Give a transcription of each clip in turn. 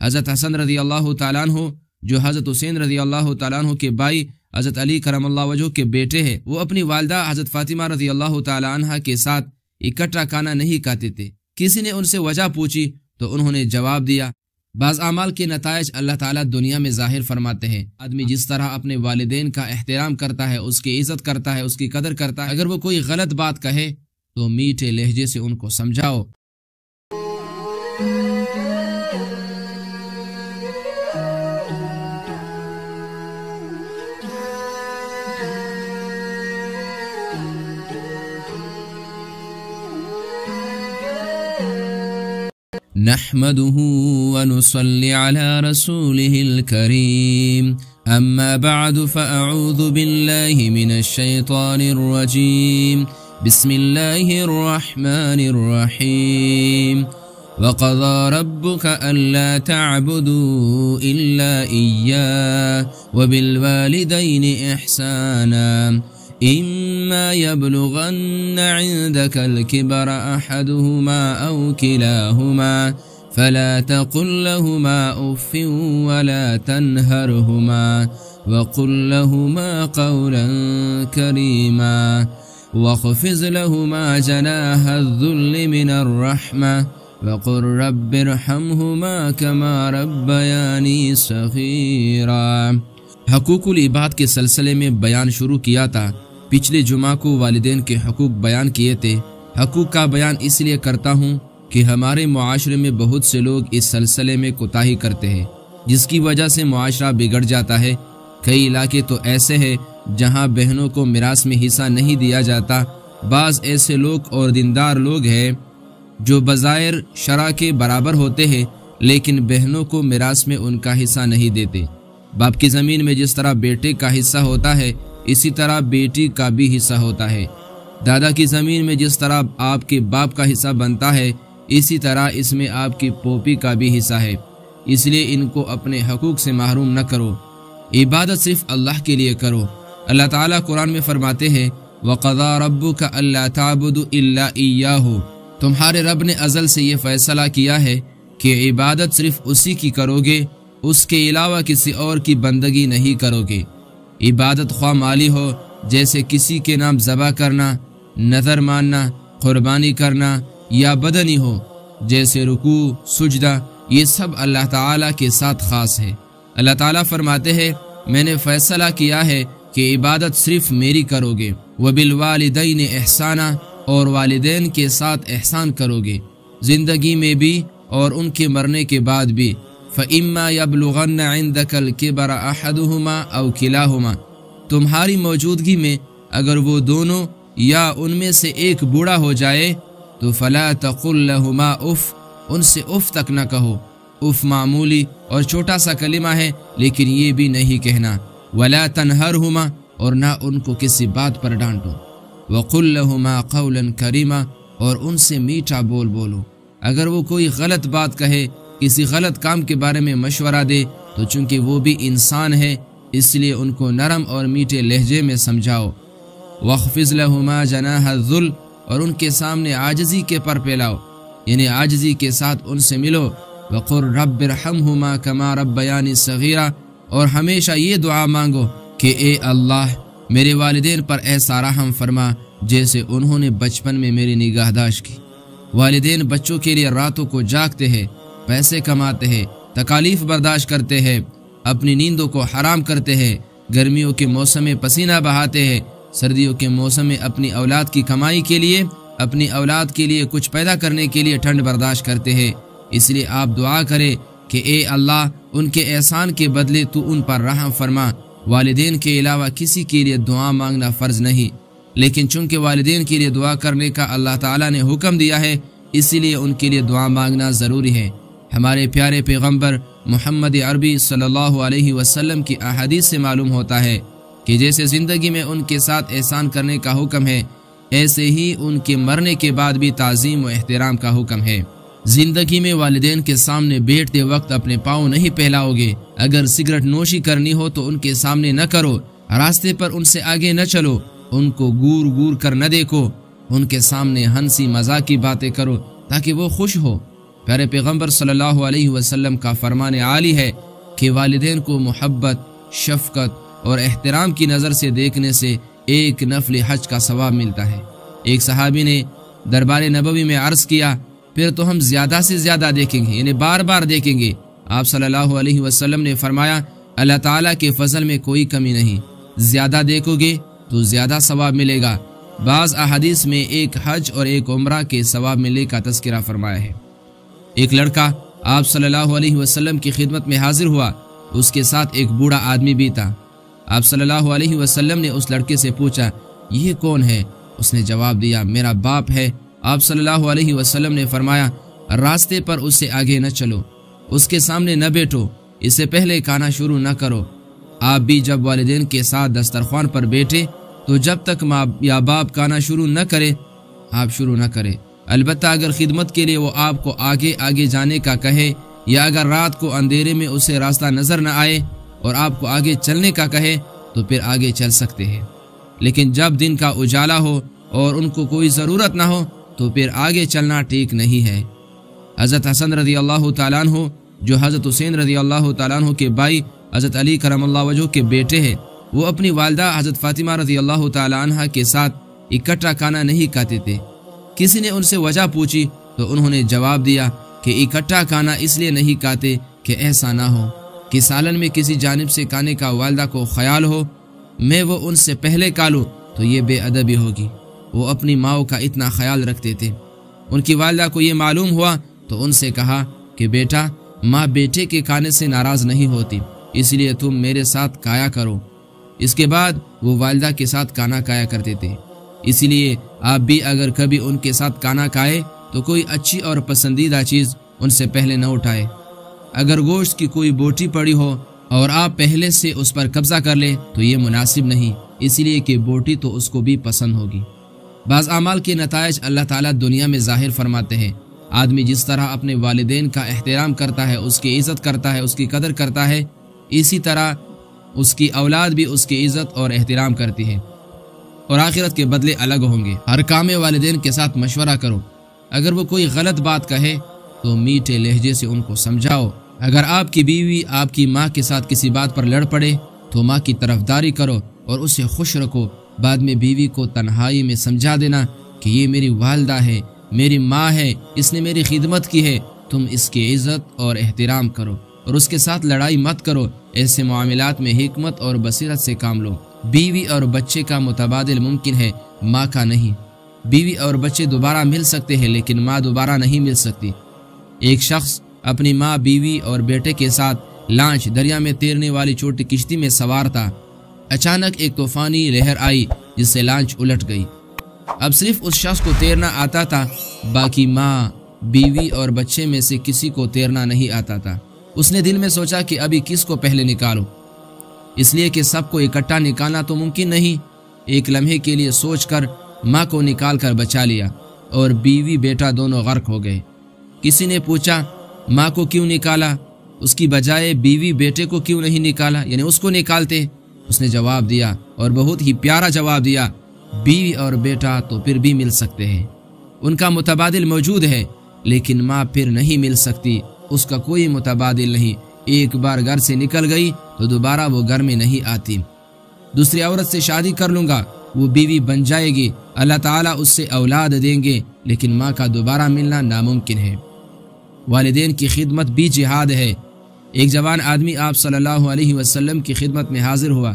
حضرت حسن رضی اللہ تعالیٰ عنہ جو حضرت حسین رضی اللہ تعالیٰ عنہ کے بھائی حضرت علی کرم اللہ وجہہ کے بیٹے ہیں، وہ اپنی والدہ حضرت فاطمہ رضی اللہ تعالیٰ عنہ کے ساتھ اکٹھا کھانا نہیں کھاتے تھے۔ کسی نے ان سے وجہ پوچھی تو انہوں نے جواب دیا، بعض اعمال کے نتائج اللہ تعالیٰ دنیا میں ظاہر فرماتے ہیں۔ آدمی جس طرح اپنے والدین کا احترام کرتا ہے، اس کی عزت کرتا ہے، اس کی قدر کرتا ہے، اگر وہ کوئی غلط بات کہے تو میٹھے لہجے سے ان کو سمجھاؤ۔ نحمده ونصلي على رسوله الكريم، أما بعد فأعوذ بالله من الشيطان الرجيم، بسم الله الرحمن الرحيم، وقضى ربك ألا تعبدوا إلا إياه وبالوالدين إحسانا، إما يبلغن عندك الكبر أحدهما أو كلاهما فلا تقل لهما أف ولا تنهرهما وقل لهما قولا كريما واخفض لهما جناح الذل من الرحمة وقل رب ارحمهما كما ربياني صغيرا۔ حقوق العباد کے سلسلے میں بیان شروع کیا تھا۔ پچھلے جمعہ کو والدین کے حقوق بیان کیے تھے۔ حقوق کا بیان اس لیے کرتا ہوں کہ ہمارے معاشرے میں بہت سے لوگ اس سلسلے میں کوتاہی کرتے ہیں، جس کی وجہ سے معاشرہ بگڑ جاتا ہے۔ کئی علاقے تو ایسے ہیں جہاں بہنوں کو میراث میں حصہ نہیں دیا جاتا۔ بعض ایسے لوگ اور دیندار لوگ ہیں جو بظاہر شرع کے برابر ہوتے ہیں، لیکن بہنوں کو میراث میں ان کا حصہ نہیں دیتے۔ باپ کی زمین میں جس طرح بیٹے کا حصہ ہوتا ہے، اسی طرح بیٹی کا بھی حصہ ہوتا ہے۔ دادا کی زمین میں جس طرح آپ کے باپ کا حصہ بنتا ہے، اسی طرح اس میں آپ کی پوپی کا بھی حصہ ہے۔ اس لیے ان کو اپنے حقوق سے محروم نہ کرو۔ عبادت صرف اللہ کے لیے کرو۔ اللہ تعالیٰ قرآن میں فرماتے ہیں وَقَضَى رَبُّكَ أَلَّا تَعْبُدُوا إِلَّا إِيَّاهُ، تمہارے رب نے ازل سے یہ فیصلہ کیا ہے کہ عبادت صرف اسی کی کرو گے، اس کے علاوہ کسی اور کی بندگی نہیں کرو گے۔ عبادت خواہ مالی ہو، جیسے کسی کے نام ذبح کرنا، نذر ماننا، قربانی کرنا، یا بدنی ہو جیسے رکوع، سجدہ، یہ سب اللہ تعالیٰ کے ساتھ خاص ہے۔ اللہ تعالیٰ فرماتے ہیں میں نے فیصلہ کیا ہے کہ عبادت صرف میری کرو گے۔ وَبِالْوَالِدَيْنِ إِحْسَانًا، اور والدین کے ساتھ احسان کرو گے، زندگی میں بھی اور ان کے مرنے کے بعد بھی۔ فَإِمَّا يَبْلُغَنَّ عِندَكَ الْكِبَرَ أَحَدُهُمَا أَوْ كِلَاهُمَا، تمہاری موجودگی میں اگر وہ دونوں یا ان میں سے ایک بوڑھا ہو جائے تو فَلَا تَقُلْ لَهُمَا اُف، ان سے اف تک نہ کہو۔ اف معمولی اور چھوٹا سا کلمہ ہے، لیکن یہ بھی نہیں کہنا۔ وَلَا تَنْهَرْهُمَا، اور نہ ان کو کسی بات پر ڈانٹو۔ وَقُلْ لَهُمَا قَوْلًا كَرِيمًا، اور ان سے میٹھا بول بولو۔ اگر وہ کوئی غلط بات کہے، کسی غلط کام کے بارے میں مشورہ دے، تو چونکہ وہ بھی انسان ہے اس لیے ان کو نرم اور میٹھے لہجے میں سمجھاؤ۔ وَاخْفِضْ لَهُمَا جَنَاحَ الذُّلِّ، اور ان کے سامنے عاجزی کے پر پھیلاؤ، یعنی عاجزی کے ساتھ ان سے ملو۔ وَقُلْ رَبِّ ارْحَمْهُمَا كَمَا رَبَّيَانِي صَغِيرًا، اور ہمیشہ یہ دعا مانگو کہ اے اللہ میرے والدین پر ایسا رحم فرما جیسے انہوں نے بچپن میں میری نگہداشت کی۔ والدین بچوں کے لیے راتوں کو جاگتے ہیں، پیسے کماتے ہیں، تکالیف برداشت کرتے ہیں، اپنی نیندوں کو حرام کرتے ہیں، گرمیوں کے موسم میں پسینہ بہاتے ہیں، سردیوں کے موسم میں اپنی اولاد کی کمائی کے لیے، اپنی اولاد کے لیے کچھ پیدا کرنے کے لیے ٹھنڈ برداشت کرتے ہیں۔ اس لیے آپ دعا کریں کہ اے اللہ ان کے احسان کے بدلے تو ان پر رحم فرما۔ والدین کے علاوہ کسی کے لیے دعا مانگنا فرض نہیں، لیکن چونکہ والدین کے لیے دعا کرنے کا اللہ تعالیٰ نے حکم دیا ہے، اسی لیے ان کے لیے دعا مانگنا ضروری ہے۔ ہمارے پیارے پیغمبر محمد عربی صلی اللہ علیہ وسلم کی احادیث سے معلوم ہوتا ہے کہ جیسے زندگی میں ان کے ساتھ احسان کرنے کا حکم ہے، ایسے ہی ان کے مرنے کے بعد بھی تعظیم و احترام کا حکم ہے۔ زندگی میں والدین کے سامنے بیٹھتے وقت اپنے پاؤں نہیں پھیلاؤ گے۔ اگر سگریٹ نوشی کرنی ہو تو ان کے سامنے نہ کرو، راستے پر ان سے آگے نہ چلو، ان کو گور گور کر نہ دیکھو، ان کے سامنے ہنسی مذاق کی باتیں کرو تاکہ وہ خوش ہو۔ پیارے پیغمبر صلی اللہ علیہ وسلم کا فرمان عالی ہے کہ والدین کو محبت، شفقت اور احترام کی نظر سے دیکھنے سے ایک نفل حج کا ثواب ملتا ہے۔ ایک صحابی نے دربار نبوی میں عرض کیا، پھر تو ہم زیادہ سے زیادہ دیکھیں گے، یعنی بار بار دیکھیں گے۔ آپ صلی اللہ علیہ وسلم نے فرمایا، اللہ تعالیٰ کے فضل میں کوئی کمی نہیں، زیادہ دیکھو گے تو زیادہ ثواب ملے گا۔ بعض احادیث میں ایک حج اور ایک عمرہ کے ثواب ملنے کا تذکرہ فرمایا ہے۔ ایک لڑکا آپ صلی اللہ علیہ وسلم کی خدمت میں حاضر ہوا، اس کے ساتھ ایک بوڑھا آدمی بھی تھا۔ آپ صلی اللہ علیہ وسلم نے اس لڑکے سے پوچھا، یہ کون ہے؟ اس نے جواب دیا، میرا باپ ہے۔ آپ صلی اللہ علیہ وسلم نے فرمایا، راستے پر اس سے آگے نہ چلو، اس کے سامنے نہ بیٹھو، اس سے پہلے کھانا شروع نہ کرو۔ آپ بھی جب والدین کے ساتھ دسترخوان پر بیٹھے تو جب تک ماں یا باپ کھانا شروع نہ کرے آپ شروع نہ کرے۔ البتہ اگر خدمت کے لیے وہ آپ کو آگے آگے جانے کا کہے، یا اگر رات کو اندھیرے میں اسے راستہ نظر نہ آئے اور آپ کو آگے چلنے کا کہے تو پھر آگے چل سکتے ہیں، لیکن جب دن کا اجالا ہو اور ان کو کوئی ضرورت نہ ہو تو پھر آگے چلنا ٹھیک نہیں ہے۔ حضرت حسن رضی اللہ تعالیٰ عنہ جو حضرت حسین رضی اللہ تعالیٰ عنہ کے بھائی حضرت علی کرم اللہ وجہ کے بیٹے ہیں، وہ اپنی والدہ حضرت فاطمہ رضی اللہ تعالیٰ عنہ کے ساتھ اکٹھا کھانا نہیں کھاتے تھے۔ کسی نے ان سے وجہ پوچھی تو انہوں نے جواب دیا کہ اکٹھا کھانا اس لیے نہیں کھاتے کہ ایسا نہ ہو کہ سالن میں کسی جانب سے کھانے کا والدہ کو خیال ہو میں وہ ان سے پہلے کھا لوں تو یہ بے ادبی ہوگی۔ وہ اپنی ماؤں کا اتنا خیال رکھتے تھے۔ ان کی والدہ کو یہ معلوم ہوا تو ان سے کہا کہ بیٹا، ماں بیٹے کے کھانے سے ناراض نہیں ہوتی، اس لیے تم میرے ساتھ کھایا کرو۔ اس کے بعد وہ والدہ کے ساتھ کھانا کھایا کرتے تھے۔ اسی لیے آپ بھی اگر کبھی ان کے ساتھ کھانا کھائے تو کوئی اچھی اور پسندیدہ چیز ان سے پہلے نہ اٹھائے۔ اگر گوشت کی کوئی بوٹی پڑی ہو اور آپ پہلے سے اس پر قبضہ کر لیں تو یہ مناسب نہیں، اس لیے کہ بوٹی تو اس کو بھی پسند ہوگی۔ بعض اعمال کے نتائج اللہ تعالیٰ دنیا میں ظاہر فرماتے ہیں۔ آدمی جس طرح اپنے والدین کا احترام کرتا ہے، اس کی عزت کرتا ہے، اس کی قدر کرتا ہے، اسی طرح اس کی اولاد بھی اس کی عزت اور احترام کرتی ہے، اور آخرت کے بدلے الگ ہوں گے۔ ہر کام میں والدین کے ساتھ مشورہ کرو۔ اگر وہ کوئی غلط بات کہے تو میٹھے لہجے سے ان کو سمجھاؤ۔ اگر آپ کی بیوی آپ کی ماں کے ساتھ کسی بات پر لڑ پڑے تو ماں کی طرفداری کرو اور اسے خوش رکھو۔ بعد میں بیوی کو تنہائی میں سمجھا دینا کہ یہ میری والدہ ہے، میری ماں ہے، اس نے میری خدمت کی ہے، تم اس کی عزت اور احترام کرو اور اس کے ساتھ لڑائی مت کرو۔ ایسے معاملات میں حکمت اور بصیرت سے کام لو۔ بیوی اور بچے کا متبادل ممکن ہے، ماں کا نہیں۔ بیوی اور بچے دوبارہ مل سکتے ہیں لیکن ماں دوبارہ نہیں مل سکتی۔ ایک شخص اپنی ماں، بیوی اور بیٹے کے ساتھ لانچ دریا میں تیرنے والی چھوٹی کشتی میں سوار تھا۔ اچانک ایک طوفانی لہر آئی جس سے لانچ الٹ گئی۔ اب صرف اس شخص کو تیرنا آتا تھا، باقی ماں، بیوی اور بچے میں سے کسی کو تیرنا نہیں آتا تھا۔ اس نے دل میں سوچا کہ ابھی کس کو پہلے نکالوں، اس لیے کہ سب کو اکٹھا نکالنا تو ممکن نہیں۔ ایک لمحے کے لیے سوچ کر ماں کو نکال کر بچا لیا اور بیوی بیٹا دونوں غرق ہو گئے۔ کسی نے پوچھا ماں کو کیوں نکالا، اس کی بجائے بیوی بیٹے کو کیوں نہیں نکالا، یعنی اس کو نکالتے؟ اس نے جواب دیا اور بہت ہی پیارا جواب دیا، بیوی اور بیٹا تو پھر بھی مل سکتے ہیں، ان کا متبادل موجود ہے، لیکن ماں پھر نہیں مل سکتی، اس کا کوئی متبادل نہیں۔ ایک بار گھر سے نکل گئی تو دوبارہ وہ گھر میں نہیں آتی۔ دوسری عورت سے شادی کر لوں گا، وہ بیوی بن جائے گی، اللہ تعالیٰ اس سے اولاد دیں گے، لیکن ماں کا دوبارہ ملنا ناممکن ہے۔ والدین کی خدمت بھی جہاد ہے۔ ایک جوان آدمی آپ صلی اللہ علیہ وسلم کی خدمت میں حاضر ہوا۔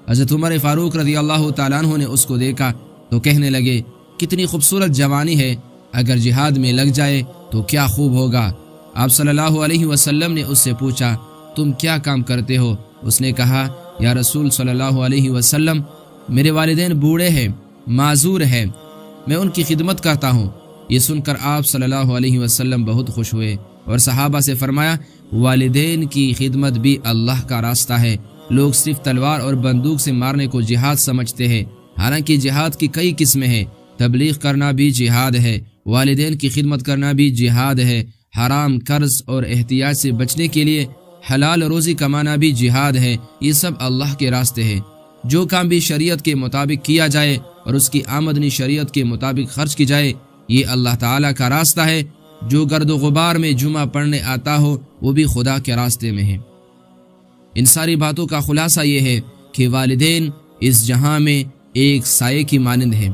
حضرت عمر فاروق رضی اللہ تعالیٰ عنہ نے اس کو دیکھا تو کہنے لگے، کتنی خوبصورت جوانی ہے، اگر جہاد میں لگ جائے تو کیا خوب ہوگا۔ آپ صلی اللہ علیہ وسلم نے اس سے پوچھا، تم کیا کام کرتے ہو؟ اس نے کہا، یا رسول صلی اللہ علیہ وسلم، میرے والدین بوڑھے ہیں، معذور ہیں، میں ان کی خدمت کرتا ہوں۔ یہ سن کر آپ صلی اللہ علیہ وسلم بہت خوش ہوئے اور صحابہ سے فرمایا، والدین کی خدمت بھی اللہ کا راستہ ہے۔ لوگ صرف تلوار اور بندوق سے مارنے کو جہاد سمجھتے ہیں، حالانکہ جہاد کی کئی قسمیں ہیں۔ تبلیغ کرنا بھی جہاد ہے، والدین کی خدمت کرنا بھی جہاد ہے، حرام، قرض اور احتیاج سے بچنے کے لیے حلال روزی کمانا بھی جہاد ہے۔ یہ سب اللہ کے راستے ہیں۔ جو کام بھی شریعت کے مطابق کیا جائے اور اس کی آمدنی شریعت کے مطابق خرچ کی جائے، یہ اللہ تعالیٰ کا راستہ ہے جو گرد و غبار میں جمعہ پڑھنے آتا ہو وہ بھی خدا کے راستے میں ہے۔ ان ساری باتوں کا خلاصہ یہ ہے کہ والدین اس جہاں میں ایک سائے کی مانند ہے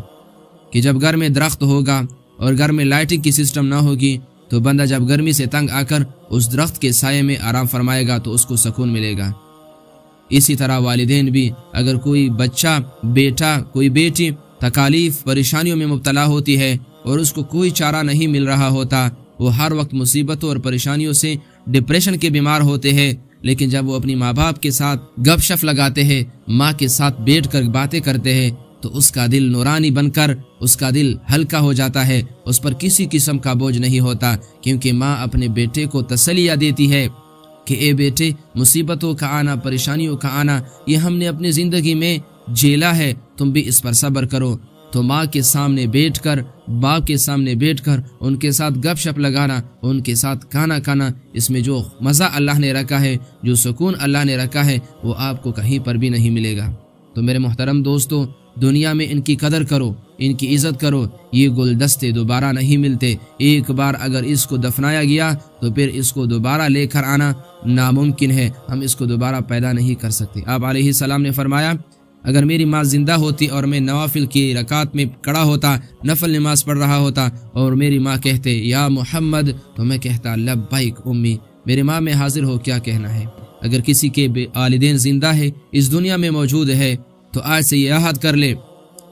کہ جب گھر میں درخت ہوگا اور گھر میں لائٹنگ کی سسٹم نہ ہوگی تو بندہ جب گرمی سے تنگ آ کر اس درخت کے سائے میں آرام فرمائے گا تو اس کو سکون ملے گا۔ اسی طرح والدین بھی، اگر کوئی بچہ، بیٹا، کوئی بیٹی تکالیف پریشانیوں میں مبتلا ہوتی ہے اور اس کو کوئی چارہ نہیں مل رہا ہوتا، وہ ہر وقت مصیبتوں اور پریشانیوں سے ڈپریشن کے بیمار ہوتے ہیں، لیکن جب وہ اپنی ماں باپ کے ساتھ گپ شپ لگاتے ہیں، ماں کے ساتھ بیٹھ کر باتیں کرتے ہیں، تو اس کا دل نورانی بن کر اس کا دل ہلکا ہو جاتا ہے، اس پر کسی قسم کا بوجھ نہیں ہوتا، کیونکہ ماں اپنے بیٹے کو تسلیہ دیتی ہے کہ اے بیٹے، مصیبتوں کا آنا، پریشانیوں کا آنا یہ ہم نے اپنی زندگی میں جھیلا ہے، تم بھی اس پر صبر کرو۔ تو ماں کے سامنے بیٹھ کر، باپ کے سامنے بیٹھ کر ان کے ساتھ گپ شپ لگانا، ان کے ساتھ کھانا کھانا، اس میں جو مزہ اللہ نے رکھا ہے، جو سکون اللہ نے رکھا ہے، وہ آپ کو کہیں پر بھی نہیں ملے گا۔ تو میرے محترم دوستو، دنیا میں ان کی قدر کرو، ان کی عزت کرو۔ یہ گلدستے دوبارہ نہیں ملتے، ایک بار اگر اس کو دفنایا گیا تو پھر اس کو دوبارہ لے کر آنا ناممکن ہے، ہم اس کو دوبارہ پیدا نہیں کر سکتے۔ آپ علیہ السلام نے فرمایا، اگر میری ماں زندہ ہوتی اور میں نوافل کی رکعت میں کھڑا ہوتا، نفل نماز پڑھ رہا ہوتا، اور میری ماں کہتے یا محمد، تو میں کہتا لبیک امی، میری ماں میں حاضر ہو، کیا کہنا ہے۔ اگر کسی کے والدین زندہ ہے، اس دنیا میں موجود ہے، تو آج سے یہ عہد کر لے،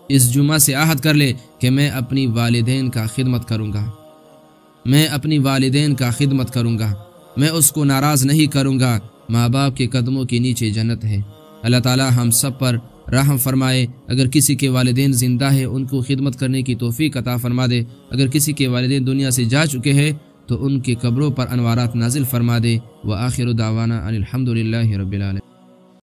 اس جمعہ سے عہد کر لے کہ میں اپنی والدین کا خدمت کروں گا، میں اپنی والدین کا خدمت کروں گا، میں اس کو ناراض نہیں کروں گا۔ ماں باپ کے قدموں کے نیچے جنت ہے۔ اللہ تعالی ہم سب پر رحم فرمائے۔ اگر کسی کے والدین زندہ ہے، ان کو خدمت کرنے کی توفیق عطا فرما دے۔ اگر کسی کے والدین دنیا سے جا چکے ہیں تو ان کے قبروں پر انوارات نازل فرما دے۔ وآخر دعوانا ان الحمد للہ رب العالمین۔